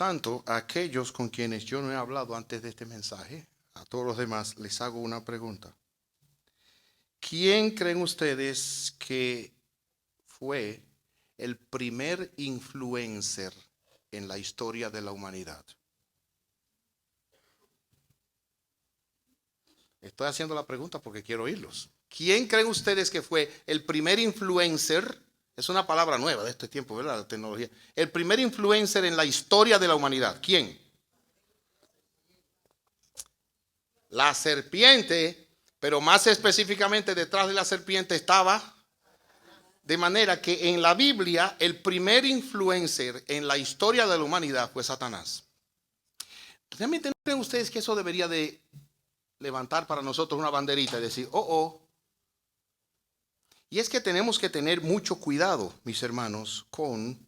tanto, a aquellos con quienes yo no he hablado antes de este mensaje, a todos los demás, les hago una pregunta. ¿Quién creen ustedes que fue el primer influencer en la historia de la humanidad? Estoy haciendo la pregunta porque quiero oírlos. ¿Quién creen ustedes que fue el primer influencer? Es una palabra nueva de este tiempo, ¿verdad? La tecnología. El primer influencer en la historia de la humanidad. ¿Quién? La serpiente, pero más específicamente detrás de la serpiente estaba. De manera que en la Biblia el primer influencer en la historia de la humanidad fue Satanás. ¿Realmente no creen ustedes que eso debería de levantar para nosotros una banderita y decir, oh? Y es que tenemos que tener mucho cuidado, mis hermanos, con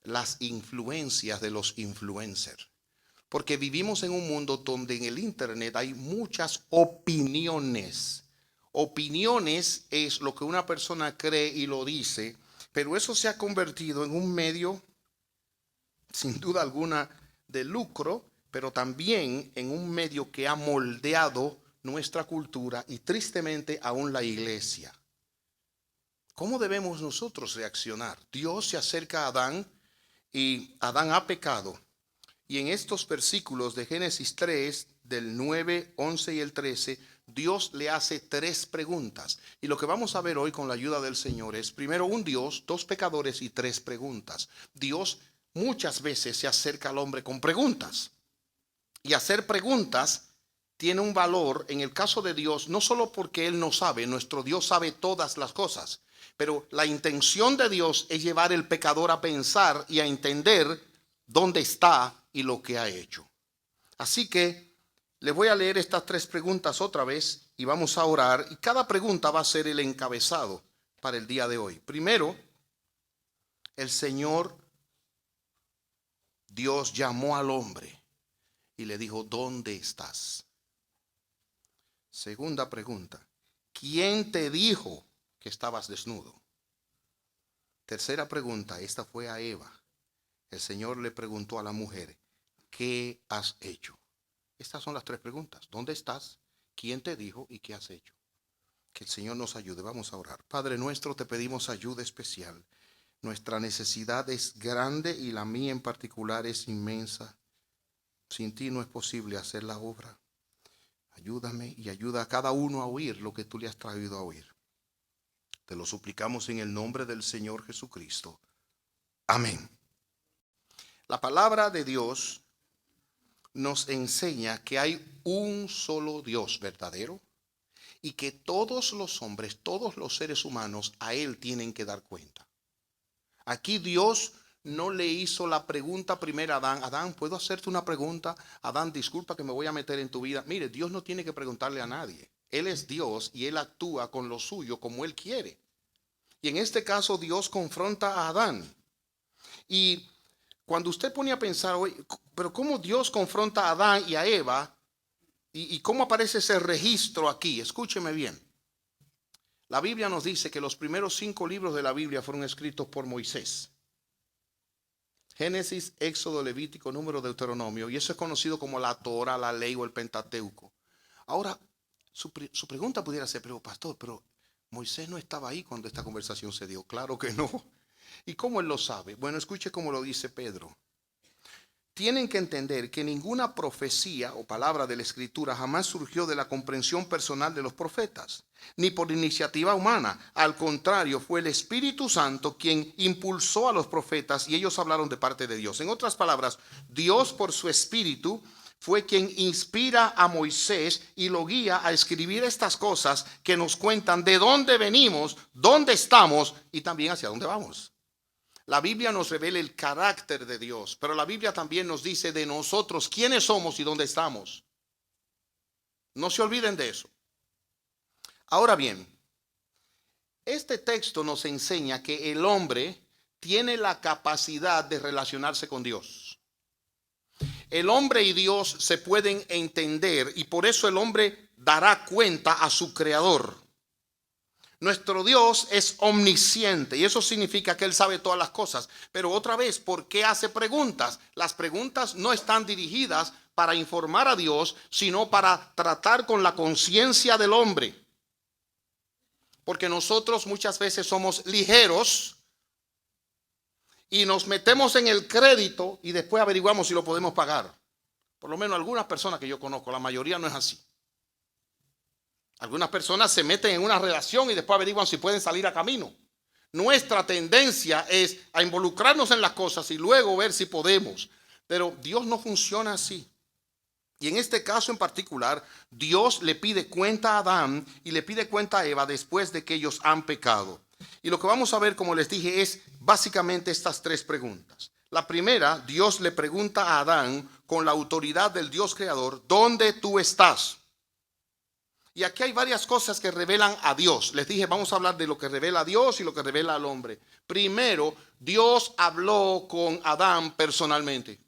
las influencias de los influencers. Porque vivimos en un mundo donde en el internet hay muchas opiniones. Opiniones es lo que una persona cree y lo dice, pero eso se ha convertido en un medio, sin duda alguna, de lucro, pero también en un medio que ha moldeado nuestra cultura y tristemente aún la iglesia. ¿Cómo debemos nosotros reaccionar? Dios se acerca a Adán y Adán ha pecado. Y en estos versículos de Génesis 3, del 9, 11 y el 13, Dios le hace 3 preguntas. Y lo que vamos a ver hoy con la ayuda del Señor es, primero, un Dios, 2 pecadores y 3 preguntas. Dios muchas veces se acerca al hombre con preguntas. Y hacer preguntas tiene un valor en el caso de Dios, no solo porque Él no sabe, nuestro Dios sabe todas las cosas. Pero la intención de Dios es llevar al pecador a pensar y a entender dónde está y lo que ha hecho. Así que le voy a leer estas 3 preguntas otra vez y vamos a orar. Y cada pregunta va a ser el encabezado para el día de hoy. Primero, el Señor Dios llamó al hombre y le dijo, ¿dónde estás? Segunda pregunta, ¿quién te dijo que estabas desnudo? Tercera pregunta, esta fue a Eva. El Señor le preguntó a la mujer, ¿qué has hecho? Estas son las 3 preguntas. ¿Dónde estás? ¿Quién te dijo? ¿Y qué has hecho? Que el Señor nos ayude. Vamos a orar. Padre nuestro, te pedimos ayuda especial. Nuestra necesidad es grande y la mía en particular es inmensa. Sin ti no es posible hacer la obra. Ayúdame y ayuda a cada uno a oír lo que tú le has traído a oír. Te lo suplicamos en el nombre del Señor Jesucristo. Amén. La palabra de Dios nos enseña que hay un solo Dios verdadero y que todos los hombres, todos los seres humanos a Él tienen que dar cuenta. Aquí Dios no le hizo la pregunta primero a Adán. Adán, ¿puedo hacerte una pregunta? Adán, disculpa que me voy a meter en tu vida. Mire, Dios no tiene que preguntarle a nadie. Él es Dios y Él actúa con lo suyo como Él quiere. Y en este caso Dios confronta a Adán. Y cuando usted pone a pensar, oye, pero ¿cómo Dios confronta a Adán y a Eva? ¿Y cómo aparece ese registro aquí? Escúcheme bien. La Biblia nos dice que los primeros 5 libros de la Biblia fueron escritos por Moisés. Génesis, Éxodo, Levítico, Número, Deuteronomio. Y eso es conocido como la Torah, la ley o el Pentateuco. Ahora, su pregunta pudiera ser, pero pastor, pero Moisés no estaba ahí cuando esta conversación se dio. Claro que no. ¿Y cómo él lo sabe? Bueno, escuche cómo lo dice Pedro. Tienen que entender que ninguna profecía o palabra de la Escritura jamás surgió de la comprensión personal de los profetas, ni por iniciativa humana. Al contrario, fue el Espíritu Santo quien impulsó a los profetas y ellos hablaron de parte de Dios. En otras palabras, Dios por su Espíritu fue quien inspira a Moisés y lo guía a escribir estas cosas que nos cuentan de dónde venimos, dónde estamos y también hacia dónde vamos. La Biblia nos revela el carácter de Dios, pero la Biblia también nos dice de nosotros quiénes somos y dónde estamos. No se olviden de eso. Ahora bien, este texto nos enseña que el hombre tiene la capacidad de relacionarse con Dios. El hombre y Dios se pueden entender y por eso el hombre dará cuenta a su creador. Nuestro Dios es omnisciente y eso significa que Él sabe todas las cosas. Pero otra vez, ¿por qué hace preguntas? Las preguntas no están dirigidas para informar a Dios, sino para tratar con la conciencia del hombre. Porque nosotros muchas veces somos ligeros y nos metemos en el crédito y después averiguamos si lo podemos pagar. Por lo menos algunas personas que yo conozco, la mayoría no es así. Algunas personas se meten en una relación y después averiguan si pueden salir a camino. Nuestra tendencia es a involucrarnos en las cosas y luego ver si podemos. Pero Dios no funciona así. Y en este caso en particular, Dios le pide cuenta a Adán y le pide cuenta a Eva después de que ellos han pecado. Y lo que vamos a ver, como les dije, es básicamente estas tres preguntas. La primera, Dios le pregunta a Adán con la autoridad del Dios creador, ¿dónde tú estás? Y aquí hay varias cosas que revelan a Dios. Les dije, vamos a hablar de lo que revela a Dios y lo que revela al hombre. Primero, Dios habló con Adán personalmente.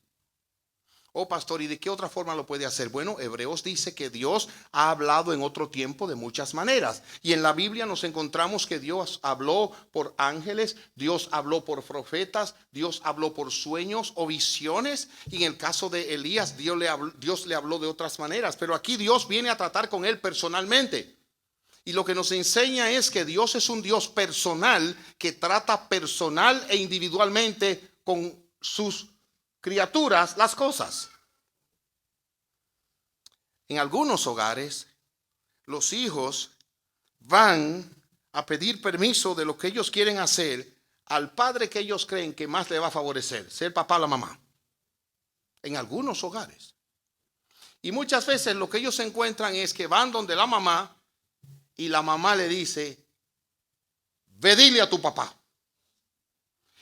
Oh, pastor, ¿y de qué otra forma lo puede hacer? Bueno, Hebreos dice que Dios ha hablado en otro tiempo de muchas maneras. Y en la Biblia nos encontramos que Dios habló por ángeles, Dios habló por profetas, Dios habló por sueños o visiones. Y en el caso de Elías, Dios le habló de otras maneras. Pero aquí Dios viene a tratar con él personalmente. Y lo que nos enseña es que Dios es un Dios personal que trata personal e individualmente con sus criaturas las cosas. En algunos hogares, los hijos van a pedir permiso de lo que ellos quieren hacer al padre que ellos creen que más le va a favorecer, sea el papá o la mamá. En algunos hogares. Y muchas veces lo que ellos encuentran es que van donde la mamá y la mamá le dice, ve dile a tu papá.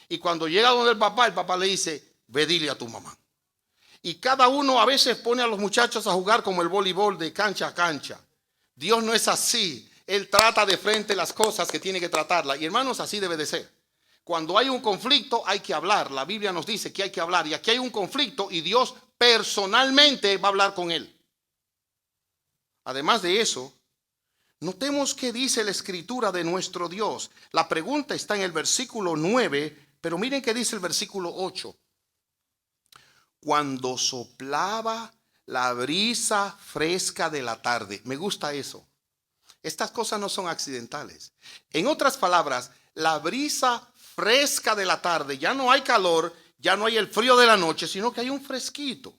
Y cuando llega donde el papá le dice, ve dile a tu mamá. Y cada uno a veces pone a los muchachos a jugar como el voleibol de cancha a cancha. Dios no es así. Él trata de frente las cosas que tiene que tratarlas. Y hermanos, así debe de ser. Cuando hay un conflicto hay que hablar. La Biblia nos dice que hay que hablar. Y aquí hay un conflicto y Dios personalmente va a hablar con él. Además de eso, notemos qué dice la escritura de nuestro Dios. La pregunta está en el versículo 9, pero miren qué dice el versículo 8. Cuando soplaba la brisa fresca de la tarde. Me gusta eso. Estas cosas no son accidentales. En otras palabras, la brisa fresca de la tarde, ya no hay calor, ya no hay el frío de la noche, sino que hay un fresquito.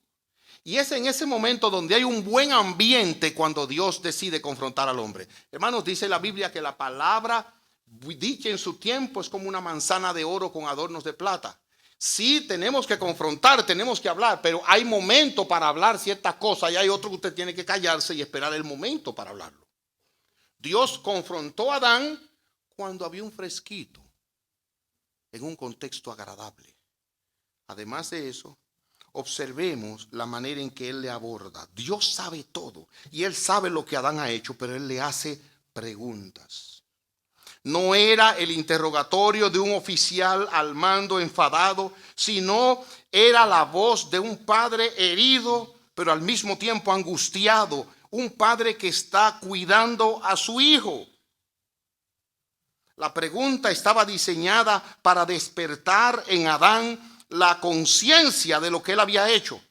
Y es en ese momento donde hay un buen ambiente cuando Dios decide confrontar al hombre. Hermanos, dice la Biblia que la palabra dicha en su tiempo es como una manzana de oro con adornos de plata. Sí, tenemos que confrontar, tenemos que hablar, pero hay momento para hablar ciertas cosas y hay otro que usted tiene que callarse y esperar el momento para hablarlo. Dios confrontó a Adán cuando había un fresquito, en un contexto agradable. Además de eso, observemos la manera en que Él le aborda. Dios sabe todo y Él sabe lo que Adán ha hecho, pero Él le hace preguntas. No era el interrogatorio de un oficial al mando enfadado, sino era la voz de un padre herido, pero al mismo tiempo angustiado. Un padre que está cuidando a su hijo. La pregunta estaba diseñada para despertar en Adán la conciencia de lo que él había hecho.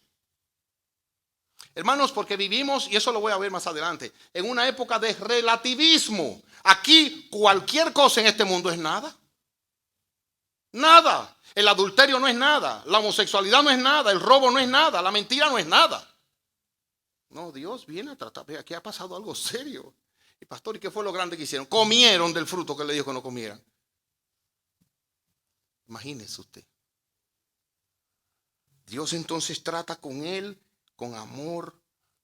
Hermanos, porque vivimos, y eso lo voy a ver más adelante, en una época de relativismo. Aquí cualquier cosa en este mundo es nada. Nada. El adulterio no es nada. La homosexualidad no es nada. El robo no es nada. La mentira no es nada. No, Dios viene a tratar. Aquí ha pasado algo serio. Y pastor, ¿y qué fue lo grande que hicieron? Comieron del fruto que le dijo que no comieran. Imagínese usted. Dios entonces trata con él con amor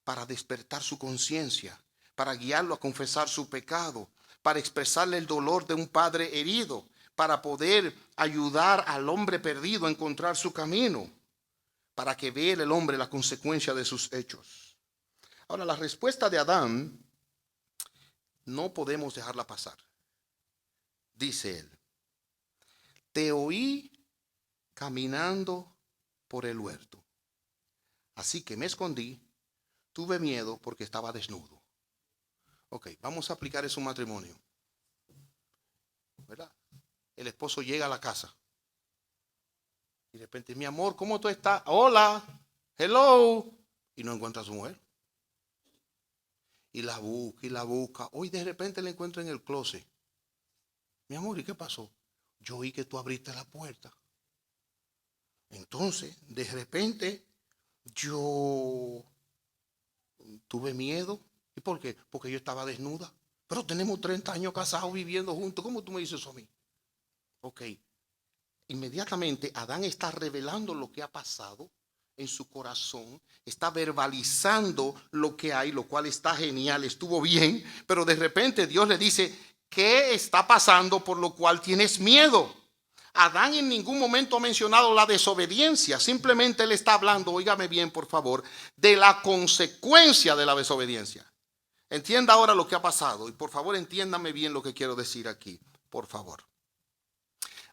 para despertar su conciencia, para guiarlo a confesar su pecado, para expresarle el dolor de un padre herido, para poder ayudar al hombre perdido a encontrar su camino, para que vea el hombre la consecuencia de sus hechos. Ahora, la respuesta de Adán no podemos dejarla pasar. Dice él, te oí caminando por el huerto. Así que me escondí, tuve miedo porque estaba desnudo. Ok, vamos a aplicar eso a un matrimonio. el esposo llega a la casa. Y de repente, mi amor, ¿cómo tú estás? Hola, hello. Y no encuentra a su mujer. Y la busca y la busca. Hoy de repente la encuentra en el closet. Mi amor, ¿y qué pasó? Yo oí que tú abriste la puerta. Entonces, de repente, yo tuve miedo. ¿Y por qué? Porque yo estaba desnuda. Pero tenemos 30 años casados viviendo juntos. ¿Cómo tú me dices eso a mí? Ok. Inmediatamente Adán está revelando lo que ha pasado en su corazón, está verbalizando lo que hay, lo cual está genial, estuvo bien, pero de repente Dios le dice, ¿qué está pasando por lo cual tienes miedo? Adán en ningún momento ha mencionado la desobediencia, simplemente él está hablando, óigame bien por favor, de la consecuencia de la desobediencia. Entienda ahora lo que ha pasado y por favor entiéndame bien lo que quiero decir aquí, por favor.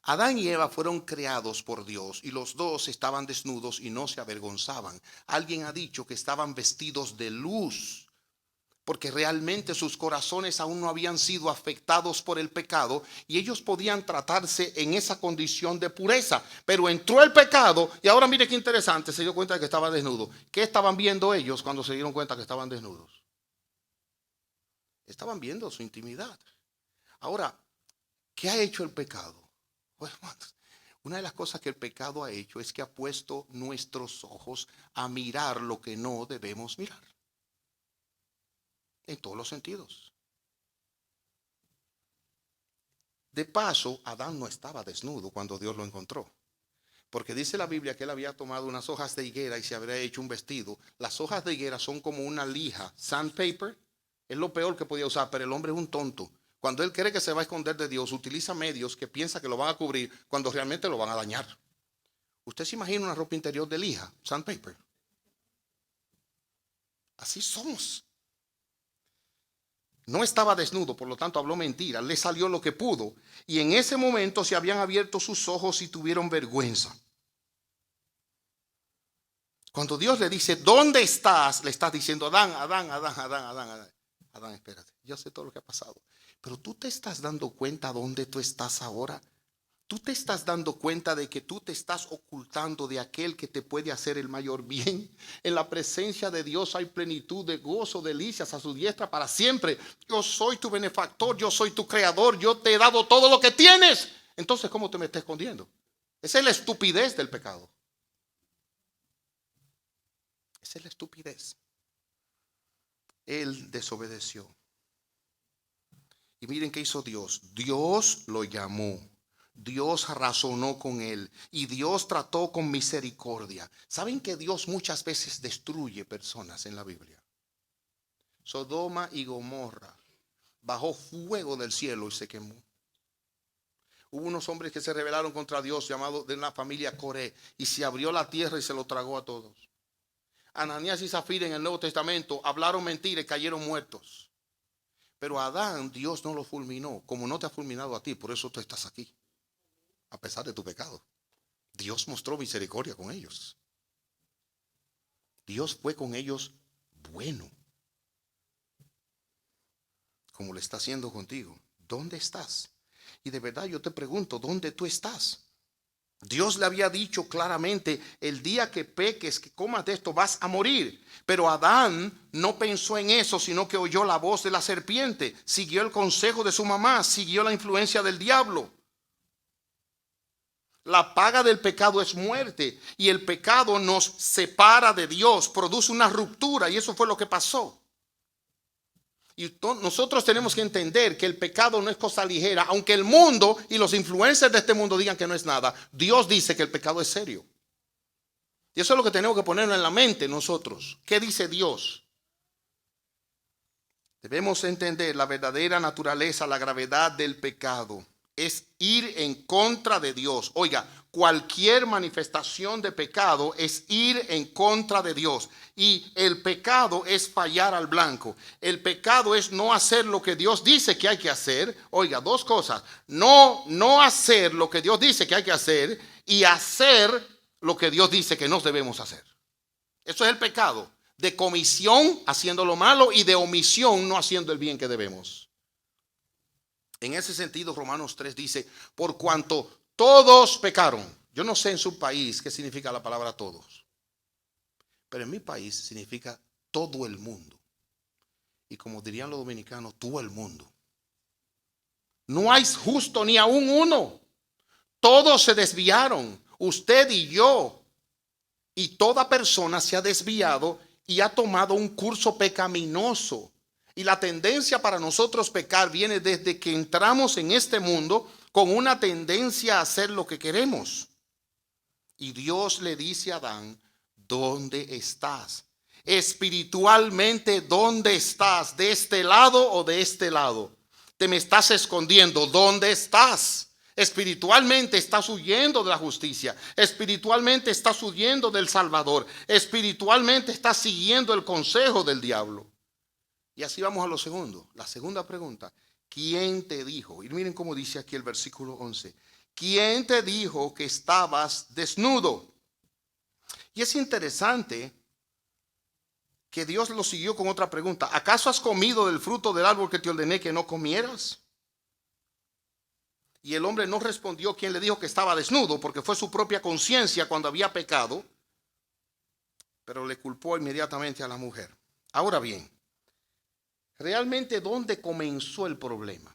Adán y Eva fueron creados por Dios y los dos estaban desnudos y no se avergonzaban. Alguien ha dicho que estaban vestidos de luz porque realmente sus corazones aún no habían sido afectados por el pecado y ellos podían tratarse en esa condición de pureza. Pero entró el pecado y ahora mire qué interesante, se dio cuenta de que estaba desnudo. ¿Qué estaban viendo ellos cuando se dieron cuenta que estaban desnudos? Estaban viendo su intimidad. Ahora, ¿qué ha hecho el pecado? Bueno, una de las cosas que el pecado ha hecho es que ha puesto nuestros ojos a mirar lo que no debemos mirar. En todos los sentidos. De paso, Adán no estaba desnudo cuando Dios lo encontró. Porque dice la Biblia que él había tomado unas hojas de higuera y se habría hecho un vestido. Las hojas de higuera son como una lija, sandpaper. Es lo peor que podía usar, pero el hombre es un tonto. Cuando él cree que se va a esconder de Dios, utiliza medios que piensa que lo van a cubrir cuando realmente lo van a dañar. ¿Usted se imagina una ropa interior de lija, sandpaper? Así somos. No estaba desnudo, por lo tanto habló mentira, le salió lo que pudo. Y en ese momento se habían abierto sus ojos y tuvieron vergüenza. Cuando Dios le dice, ¿dónde estás? Le estás diciendo, Adán, Adán, Adán, Adán, Adán, Adán. Adán, espérate, yo sé todo lo que ha pasado. Pero tú te estás dando cuenta dónde tú estás ahora. Tú te estás dando cuenta de que tú te estás ocultando de aquel que te puede hacer el mayor bien. En la presencia de Dios hay plenitud de gozo, delicias a su diestra para siempre. Yo soy tu benefactor, yo soy tu creador, yo te he dado todo lo que tienes. Entonces, ¿cómo te me estás escondiendo? Esa es la estupidez del pecado. Esa es la estupidez. Él desobedeció. Y miren qué hizo Dios. Dios lo llamó. Dios razonó con él y Dios trató con misericordia. ¿Saben que Dios muchas veces destruye personas en la Biblia? Sodoma y Gomorra bajó fuego del cielo y se quemó. Hubo unos hombres que se rebelaron contra Dios, llamados de una familia Coré, y se abrió la tierra y se lo tragó a todos. Ananías y Zafira en el Nuevo Testamento hablaron mentiras y cayeron muertos. Pero a Adán Dios no lo fulminó, como no te ha fulminado a ti, por eso tú estás aquí. A pesar de tu pecado, Dios mostró misericordia con ellos. Dios fue con ellos bueno, como lo está haciendo contigo. ¿Dónde estás? Y de verdad yo te pregunto, ¿dónde tú estás? Dios le había dicho claramente, el día que peques, que comas de esto, vas a morir. Pero Adán no pensó en eso, sino que oyó la voz de la serpiente, siguió el consejo de su mamá, siguió la influencia del diablo. La paga del pecado es muerte y el pecado nos separa de Dios, produce una ruptura y eso fue lo que pasó. Y nosotros tenemos que entender que el pecado no es cosa ligera, aunque el mundo y los influencers de este mundo digan que no es nada. Dios dice que el pecado es serio. Y eso es lo que tenemos que ponernos en la mente nosotros. ¿Qué dice Dios? Debemos entender la verdadera naturaleza, la gravedad del pecado. Es ir en contra de Dios. Oiga, cualquier manifestación de pecado es ir en contra de Dios. Y el pecado es fallar al blanco. El pecado es no hacer lo que Dios dice que hay que hacer. Oiga, dos cosas. No hacer lo que Dios dice que hay que hacer y hacer lo que Dios dice que no debemos hacer. Eso es el pecado. De comisión haciendo lo malo y de omisión no haciendo el bien que debemos. En ese sentido, Romanos 3 dice, por cuanto todos pecaron. Yo no sé en su país qué significa la palabra todos, pero en mi país significa todo el mundo. Y como dirían los dominicanos, todo el mundo. No hay justo ni aún uno. Todos se desviaron, usted y yo. Y toda persona se ha desviado y ha tomado un curso pecaminoso. Y la tendencia para nosotros pecar viene desde que entramos en este mundo con una tendencia a hacer lo que queremos. Y Dios le dice a Adán, ¿dónde estás? Espiritualmente, ¿dónde estás? ¿De este lado o de este lado? Te me estás escondiendo. ¿Dónde estás? Espiritualmente estás huyendo de la justicia. Espiritualmente estás huyendo del Salvador. Espiritualmente estás siguiendo el consejo del diablo. Y así vamos a lo segundo. La segunda pregunta. ¿Quién te dijo? Y miren cómo dice aquí el versículo 11. ¿Quién te dijo que estabas desnudo? Y es interesante que Dios lo siguió con otra pregunta. ¿Acaso has comido del fruto del árbol que te ordené que no comieras? Y el hombre no respondió quién le dijo que estaba desnudo, porque fue su propia conciencia cuando había pecado, pero le culpó inmediatamente a la mujer. Ahora bien, realmente ¿dónde comenzó el problema?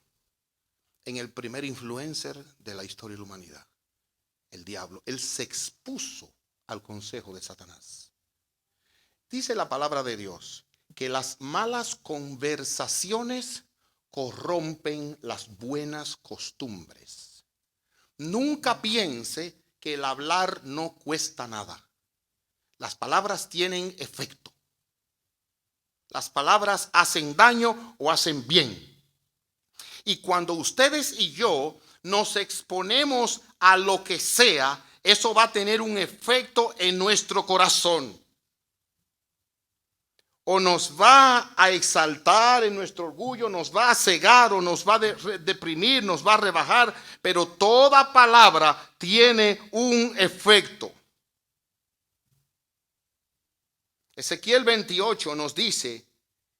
En el primer influencer de la historia de la humanidad, el diablo. Él se expuso al consejo de Satanás. Dice la palabra de Dios que las malas conversaciones corrompen las buenas costumbres. Nunca piense que el hablar no cuesta nada. Las palabras tienen efecto. Las palabras hacen daño o hacen bien. Y cuando ustedes y yo nos exponemos a lo que sea, eso va a tener un efecto en nuestro corazón. O nos va a exaltar en nuestro orgullo, nos va a cegar o nos va a deprimir, nos va a rebajar, pero toda palabra tiene un efecto. Ezequiel 28 nos dice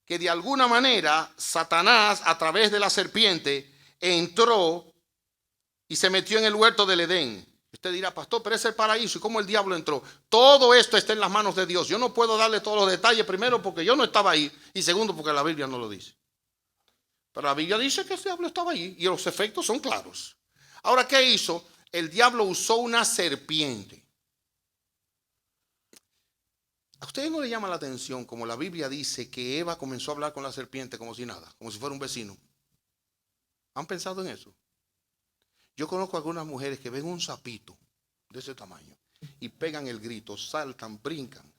que de alguna manera Satanás a través de la serpiente entró y se metió en el huerto del Edén. Usted dirá, pastor, pero es el paraíso. ¿Y cómo el diablo entró? Todo esto está en las manos de Dios. Yo no puedo darle todos los detalles, primero porque yo no estaba ahí y segundo porque la Biblia no lo dice. Pero la Biblia dice que el diablo estaba ahí y los efectos son claros. Ahora, ¿qué hizo? El diablo usó una serpiente. ¿A ustedes no le llama la atención como la Biblia dice que Eva comenzó a hablar con la serpiente como si nada, como si fuera un vecino? ¿Han pensado en eso? Yo conozco algunas mujeres que ven un sapito de ese tamaño y pegan el grito, saltan, brincan.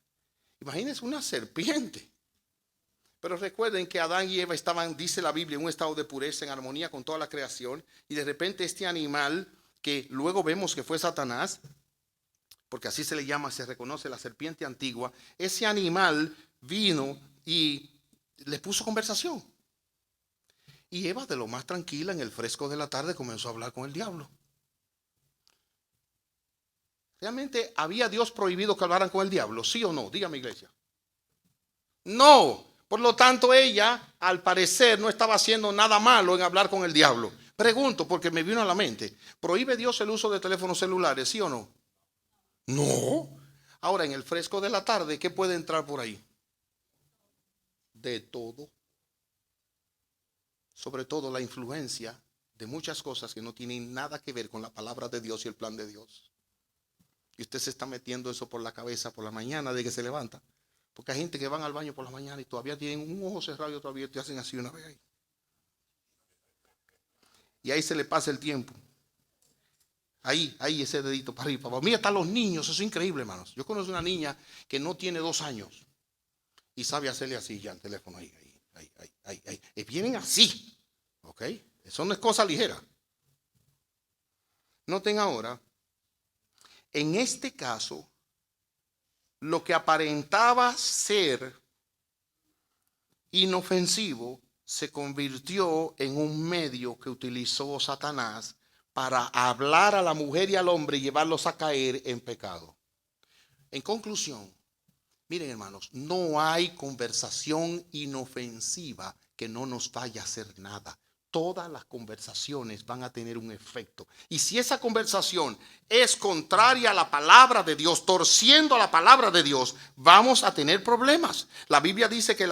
Imagínense una serpiente. Pero recuerden que Adán y Eva estaban, dice la Biblia, en un estado de pureza, en armonía con toda la creación. Y de repente este animal, que luego vemos que fue Satanás, porque así se le llama, se reconoce la serpiente antigua, ese animal vino y les puso conversación. Y Eva, de lo más tranquila, en el fresco de la tarde, comenzó a hablar con el diablo. ¿Realmente había Dios prohibido que hablaran con el diablo? ¿Sí o no? Dígame, iglesia. No. Por lo tanto, ella, al parecer, no estaba haciendo nada malo en hablar con el diablo. Pregunto, porque me vino a la mente. ¿Prohíbe Dios el uso de teléfonos celulares? ¿Sí o no? No. Ahora, en el fresco de la tarde, ¿qué puede entrar por ahí? De todo. Sobre todo la influencia de muchas cosas que no tienen nada que ver con la palabra de Dios y el plan de Dios. Y usted se está metiendo eso por la cabeza por la mañana de que se levanta. Porque hay gente que van al baño por la mañana y todavía tienen un ojo cerrado y otro abierto y hacen así una vez ahí. Y ahí se le pasa el tiempo. Ahí ese dedito para arriba. Para mí están los niños, eso es increíble, hermanos. Yo conozco una niña que no tiene 2 años y sabe hacerle así ya el teléfono ahí. Y vienen así, ¿ok? Eso no es cosa ligera. Noten ahora, en este caso, lo que aparentaba ser inofensivo se convirtió en un medio que utilizó Satanás para hablar a la mujer y al hombre y llevarlos a caer en pecado. En conclusión, miren, hermanos, no hay conversación inofensiva que no nos vaya a hacer nada. todas las conversaciones van a tener un efecto. Y si esa conversación es contraria a la palabra de Dios, torciendo a la palabra de Dios, vamos a tener problemas. La Biblia dice que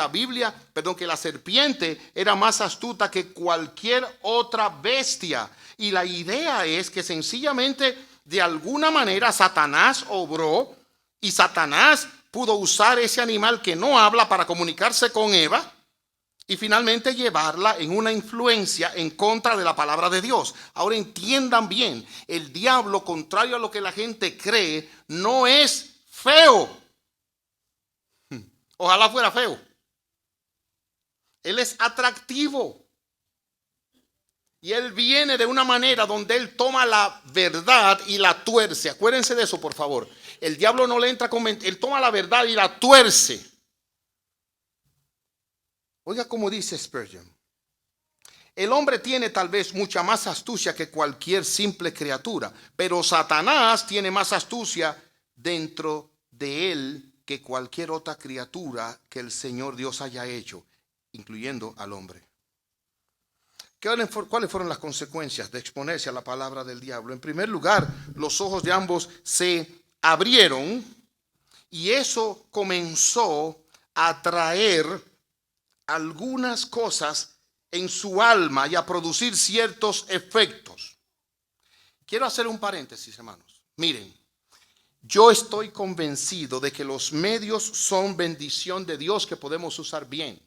que la serpiente era más astuta que cualquier otra bestia. Y la idea es que sencillamente, de alguna manera, Satanás obró y Satanás pudo usar ese animal que no habla para comunicarse con Eva y finalmente llevarla en una influencia en contra de la palabra de Dios. Ahora entiendan bien, el diablo, contrario a lo que la gente cree, no es feo. Ojalá fuera feo. Él es atractivo. Y él viene de una manera donde él toma la verdad y la tuerce. Acuérdense de eso, por favor. El diablo no le entra con mentiras. Él toma la verdad y la tuerce. Oiga cómo dice Spurgeon. El hombre tiene tal vez mucha más astucia que cualquier simple criatura, pero Satanás tiene más astucia dentro de él que cualquier otra criatura que el Señor Dios haya hecho, incluyendo al hombre. ¿Cuáles fueron las consecuencias de exponerse a la palabra del diablo? En primer lugar, los ojos de ambos se abrieron y eso comenzó a traer algunas cosas en su alma y a producir ciertos efectos. Quiero hacer un paréntesis, hermanos. Miren, yo estoy convencido de que los medios son bendición de Dios que podemos usar bien.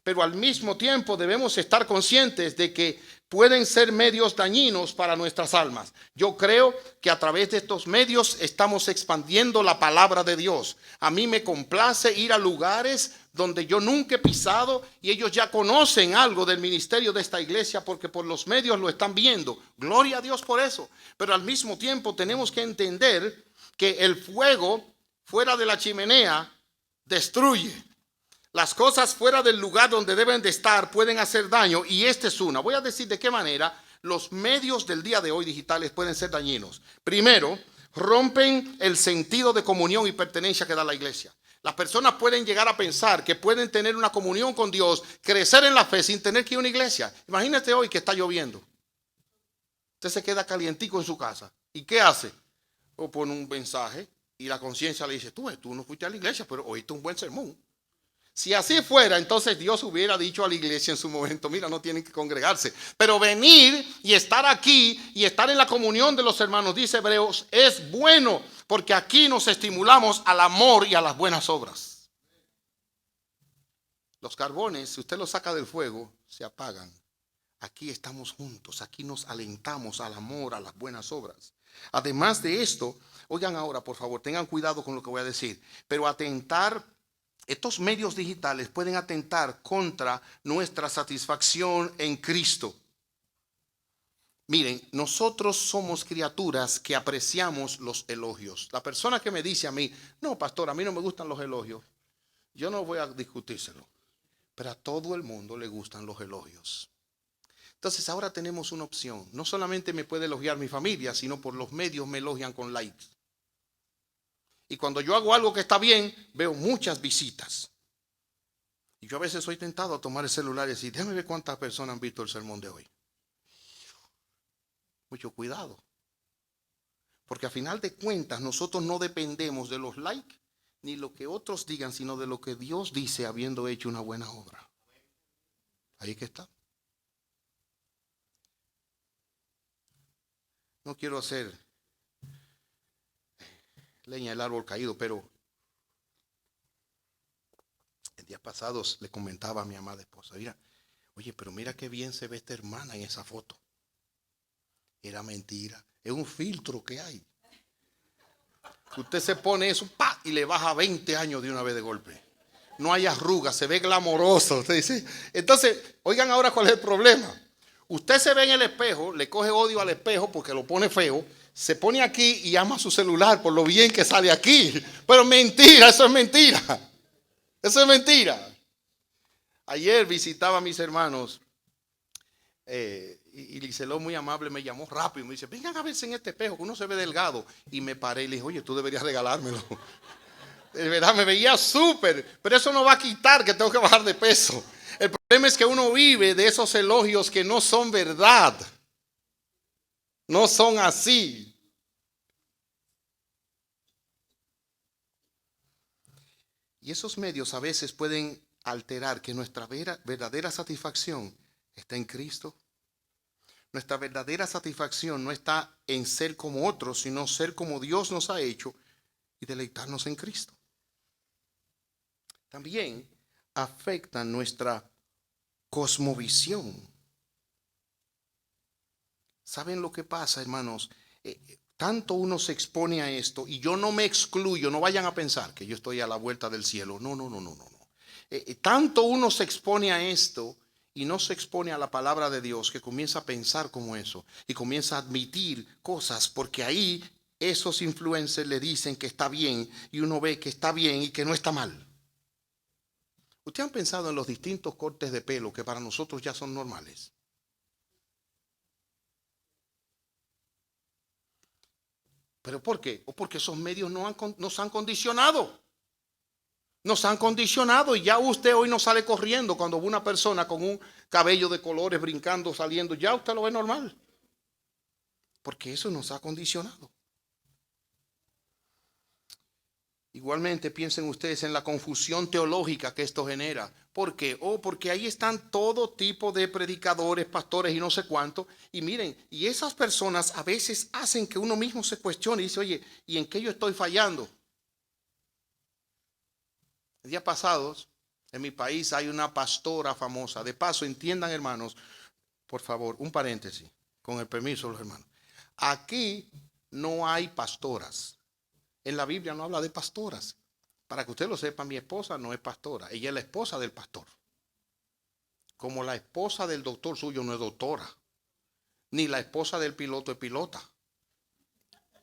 Pero al mismo tiempo debemos estar conscientes de que pueden ser medios dañinos para nuestras almas. Yo creo que a través de estos medios estamos expandiendo la palabra de Dios. A mí me complace ir a lugares donde yo nunca he pisado y ellos ya conocen algo del ministerio de esta iglesia porque por los medios lo están viendo. Gloria a Dios por eso. Pero al mismo tiempo tenemos que entender que el fuego fuera de la chimenea destruye. Las cosas fuera del lugar donde deben de estar pueden hacer daño y esta es una. Voy a decir de qué manera los medios del día de hoy digitales pueden ser dañinos. Primero, rompen el sentido de comunión y pertenencia que da la iglesia. Las personas pueden llegar a pensar que pueden tener una comunión con Dios, crecer en la fe sin tener que ir a una iglesia. Imagínate hoy que está lloviendo. Usted se queda calientico en su casa. ¿Y qué hace? O pone un mensaje y la conciencia le dice, tú no fuiste a la iglesia, pero oíste un buen sermón. Si así fuera, entonces Dios hubiera dicho a la iglesia en su momento, mira, no tienen que congregarse. Pero venir y estar aquí y estar en la comunión de los hermanos, dice Hebreos, es bueno, porque aquí nos estimulamos al amor y a las buenas obras. Los carbones, si usted los saca del fuego, se apagan. Aquí estamos juntos, aquí nos alentamos al amor, a las buenas obras. Además de esto, oigan ahora, por favor, tengan cuidado con lo que voy a decir, pero estos medios digitales pueden atentar contra nuestra satisfacción en Cristo. Miren, nosotros somos criaturas que apreciamos los elogios. La persona que me dice a mí, no, pastor, a mí no me gustan los elogios, yo no voy a discutírselo. Pero a todo el mundo le gustan los elogios. Entonces ahora tenemos una opción. No solamente me puede elogiar mi familia, sino por los medios me elogian con likes. Y cuando yo hago algo que está bien, veo muchas visitas. Y yo a veces soy tentado a tomar el celular y decir, déjame ver cuántas personas han visto el sermón de hoy. Mucho cuidado. Porque a final de cuentas nosotros no dependemos de los likes ni lo que otros digan, sino de lo que Dios dice habiendo hecho una buena obra. Ahí que está. No quiero hacer leña del árbol caído, pero el día pasado le comentaba a mi amada esposa, mira, oye, pero mira qué bien se ve esta hermana en esa foto. Era mentira, es un filtro que hay. Usted se pone eso, ¡pa!, y le baja 20 años de una vez de golpe. No hay arrugas, se ve glamoroso. Usted dice. Entonces, oigan ahora cuál es el problema. Usted se ve en el espejo, le coge odio al espejo porque lo pone feo, se pone aquí y ama su celular por lo bien que sale aquí. Pero mentira, eso es mentira. Eso es mentira. Ayer visitaba a mis hermanos y Liceló muy amable me llamó rápido y me dice, vengan a verse en este espejo que uno se ve delgado. Y me paré y le dije, oye, tú deberías regalármelo. De verdad me veía súper, pero eso no va a quitar que tengo que bajar de peso. El problema es que uno vive de esos elogios que no son verdad. No son así. Y esos medios a veces pueden alterar que nuestra verdadera satisfacción está en Cristo. Nuestra verdadera satisfacción no está en ser como otros, sino ser como Dios nos ha hecho y deleitarnos en Cristo. También afecta nuestra cosmovisión. ¿Saben lo que pasa, hermanos? Tanto uno se expone a esto, y yo no me excluyo, no vayan a pensar que yo estoy a la vuelta del cielo. No, no, no, no, no. Tanto uno se expone a esto y no se expone a la palabra de Dios, que comienza a pensar como eso y comienza a admitir cosas, porque ahí esos influencers le dicen que está bien y uno ve que está bien y que no está mal. ¿Ustedes han pensado en los distintos cortes de pelo que para nosotros ya son normales? ¿Pero por qué? O porque esos medios nos han condicionado. Nos han condicionado y ya usted hoy no sale corriendo cuando ve una persona con un cabello de colores brincando, saliendo. Ya usted lo ve normal. Porque eso nos ha condicionado. Igualmente piensen ustedes en la confusión teológica que esto genera. ¿Por qué? Porque ahí están todo tipo de predicadores, pastores y no sé cuánto. Y miren, y esas personas a veces hacen que uno mismo se cuestione y dice, oye, ¿y en qué yo estoy fallando? El día pasados, en mi país hay una pastora famosa. De paso, entiendan, hermanos, por favor, un paréntesis, con el permiso de los hermanos. Aquí no hay pastoras. En la Biblia no habla de pastoras. Para que usted lo sepa, mi esposa no es pastora. Ella es la esposa del pastor. Como la esposa del doctor suyo no es doctora. Ni la esposa del piloto es pilota.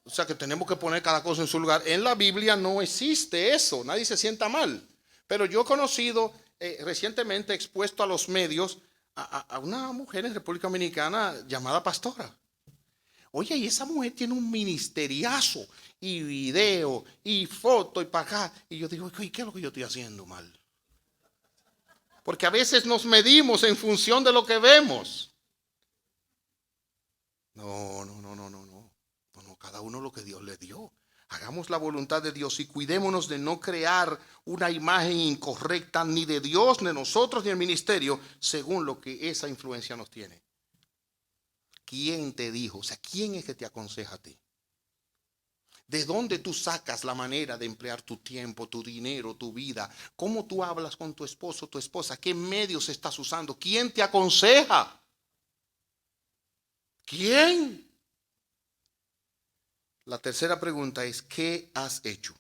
O sea que tenemos que poner cada cosa en su lugar. En la Biblia no existe eso. Nadie se sienta mal. Pero yo he conocido recientemente expuesto a los medios a una mujer en República Dominicana llamada pastora. Oye, y esa mujer tiene un ministeriazo y video y foto y para acá. Y yo digo, ¿qué es lo que yo estoy haciendo mal? Porque a veces nos medimos en función de lo que vemos. No, no, no, no, no, no. No, cada uno lo que Dios le dio. Hagamos la voluntad de Dios y cuidémonos de no crear una imagen incorrecta ni de Dios, ni de nosotros, ni del ministerio, según lo que esa influencia nos tiene. ¿Quién te dijo? O sea, ¿quién es que te aconseja a ti? ¿De dónde tú sacas la manera de emplear tu tiempo, tu dinero, tu vida? ¿Cómo tú hablas con tu esposo, tu esposa? ¿Qué medios estás usando? ¿Quién te aconseja? ¿Quién? La tercera pregunta es, ¿qué has hecho?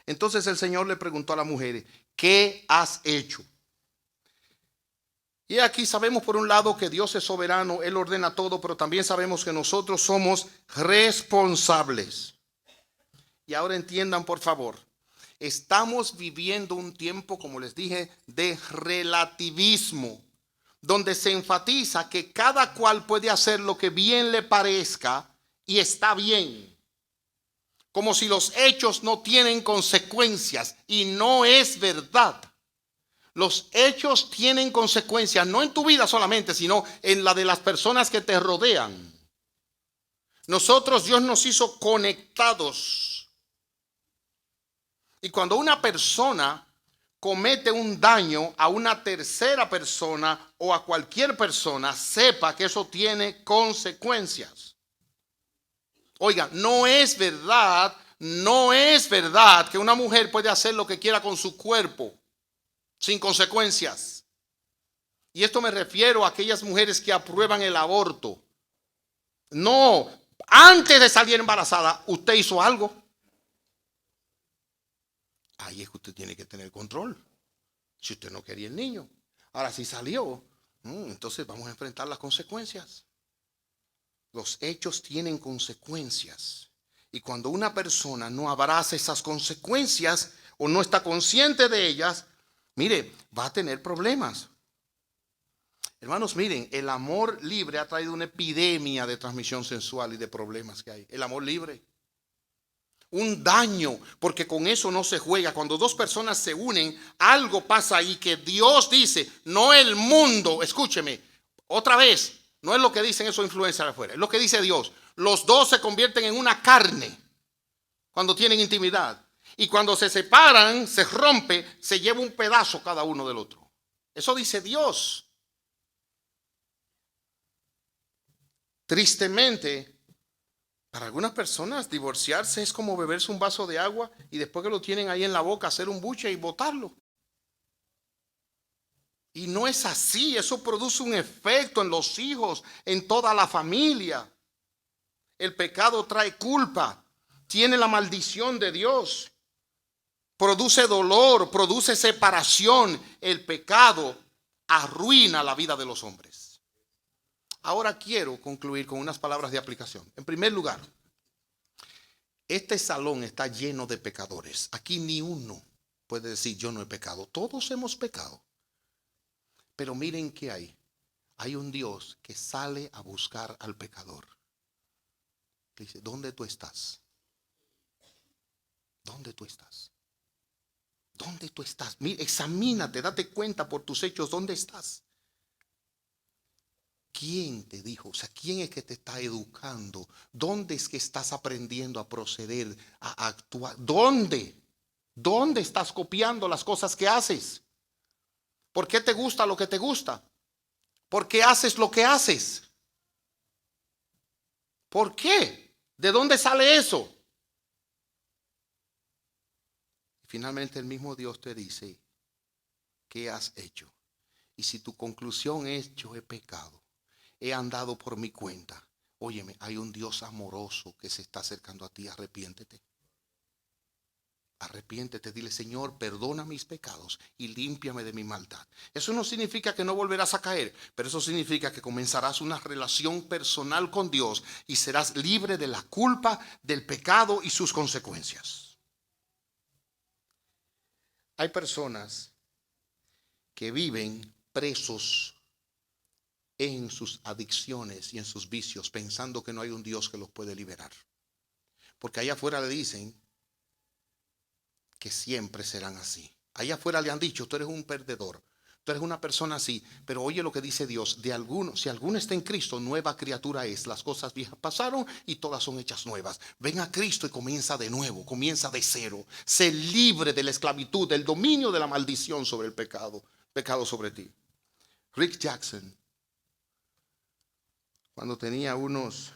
Entonces el Señor le preguntó a la mujer, ¿qué has hecho? Y aquí sabemos por un lado que Dios es soberano, Él ordena todo, pero también sabemos que nosotros somos responsables. Y ahora entiendan, por favor, estamos viviendo un tiempo, como les dije, de relativismo, donde se enfatiza que cada cual puede hacer lo que bien le parezca y está bien. Como si los hechos no tienen consecuencias, y no es verdad. Los hechos tienen consecuencias, no en tu vida solamente, sino en la de las personas que te rodean. Nosotros, Dios nos hizo conectados. Y cuando una persona comete un daño a una tercera persona o a cualquier persona, sepa que eso tiene consecuencias. Oiga, no es verdad que una mujer puede hacer lo que quiera con su cuerpo sin consecuencias. Y esto me refiero a aquellas mujeres que aprueban el aborto. No, antes de salir embarazada, usted hizo algo. Ahí es que usted tiene que tener control. Si usted no quería el niño. Ahora, si salió, entonces vamos a enfrentar las consecuencias. Los hechos tienen consecuencias. Y cuando una persona no abraza esas consecuencias o no está consciente de ellas, mire, va a tener problemas. Hermanos, miren, el amor libre ha traído una epidemia de transmisión sexual y de problemas que hay. El amor libre. un daño, porque con eso no se juega. Cuando dos personas se unen, algo pasa ahí que Dios dice, no el mundo. Escúcheme, otra vez, no es lo que dicen esos influencers afuera, es lo que dice Dios. Los dos se convierten en una carne cuando tienen intimidad. Y cuando se separan, se rompe, se lleva un pedazo cada uno del otro. Eso dice Dios. Tristemente, para algunas personas divorciarse es como beberse un vaso de agua y después que lo tienen ahí en la boca hacer un buche y botarlo. Y no es así, eso produce un efecto en los hijos, en toda la familia. El pecado trae culpa, tiene la maldición de Dios, produce dolor, produce separación. El pecado arruina la vida de los hombres. Ahora quiero concluir con unas palabras de aplicación. En primer lugar, este salón está lleno de pecadores. Aquí ni uno puede decir yo no he pecado. Todos hemos pecado. Pero miren qué hay. Hay un Dios que sale a buscar al pecador. Dice, ¿dónde tú estás? ¿Dónde tú estás? ¿Dónde tú estás? Mira, examínate, date cuenta por tus hechos dónde estás. ¿Quién te dijo? O sea, ¿quién es que te está educando? ¿Dónde es que estás aprendiendo a proceder, a actuar? ¿Dónde? ¿Dónde estás copiando las cosas que haces? ¿Por qué te gusta lo que te gusta? ¿Por qué haces lo que haces? ¿Por qué? ¿De dónde sale eso? Finalmente el mismo Dios te dice, ¿qué has hecho? Y si tu conclusión es, yo he pecado, he andado por mi cuenta, óyeme, hay un Dios amoroso que se está acercando a ti, arrepiéntete. Arrepiéntete, dile, Señor, perdona mis pecados y límpiame de mi maldad. Eso no significa que no volverás a caer, pero eso significa que comenzarás una relación personal con Dios y serás libre de la culpa, del pecado y sus consecuencias. Hay personas que viven presos en sus adicciones y en sus vicios, pensando que no hay un Dios que los puede liberar. Porque allá afuera le dicen que siempre serán así. Allá afuera le han dicho, tú eres un perdedor, tú eres una persona así. Pero oye lo que dice Dios, de alguno, si alguno está en Cristo, nueva criatura es. Las cosas viejas pasaron y todas son hechas nuevas. Ven a Cristo y comienza de nuevo, comienza de cero. Sé libre de la esclavitud, del dominio de la maldición sobre el pecado sobre ti. Rick Jackson, cuando tenía unos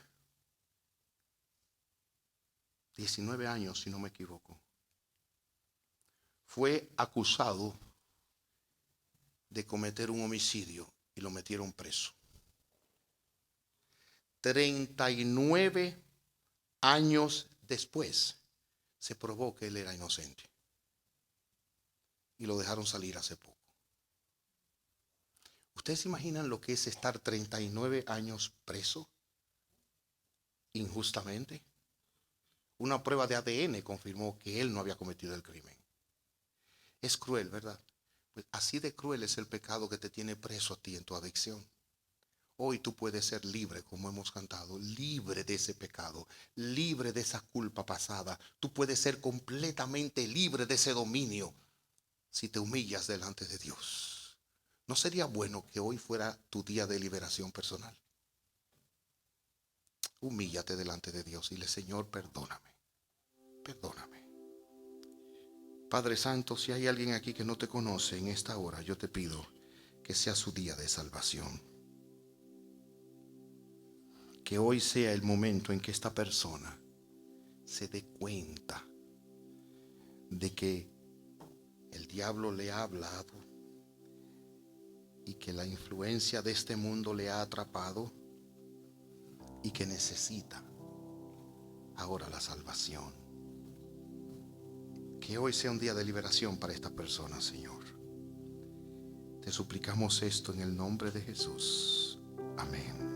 19 años, si no me equivoco, fue acusado de cometer un homicidio y lo metieron preso. 39 años después se probó que él era inocente y lo dejaron salir hace poco. ¿Ustedes se imaginan lo que es estar 39 años preso injustamente? Una prueba de ADN confirmó que él no había cometido el crimen. Es cruel, ¿verdad? Pues así de cruel es el pecado que te tiene preso a ti en tu adicción. Hoy tú puedes ser libre, como hemos cantado, libre de ese pecado, libre de esa culpa pasada. Tú puedes ser completamente libre de ese dominio si te humillas delante de Dios. ¿No sería bueno que hoy fuera tu día de liberación personal? Humíllate delante de Dios y dile, Señor, perdóname, perdóname. Padre Santo, si hay alguien aquí que no te conoce en esta hora, yo te pido que sea su día de salvación. Que hoy sea el momento en que esta persona se dé cuenta de que el diablo le ha hablado y que la influencia de este mundo le ha atrapado y que necesita ahora la salvación. Que hoy sea un día de liberación para esta persona, Señor. Te suplicamos esto en el nombre de Jesús. Amén.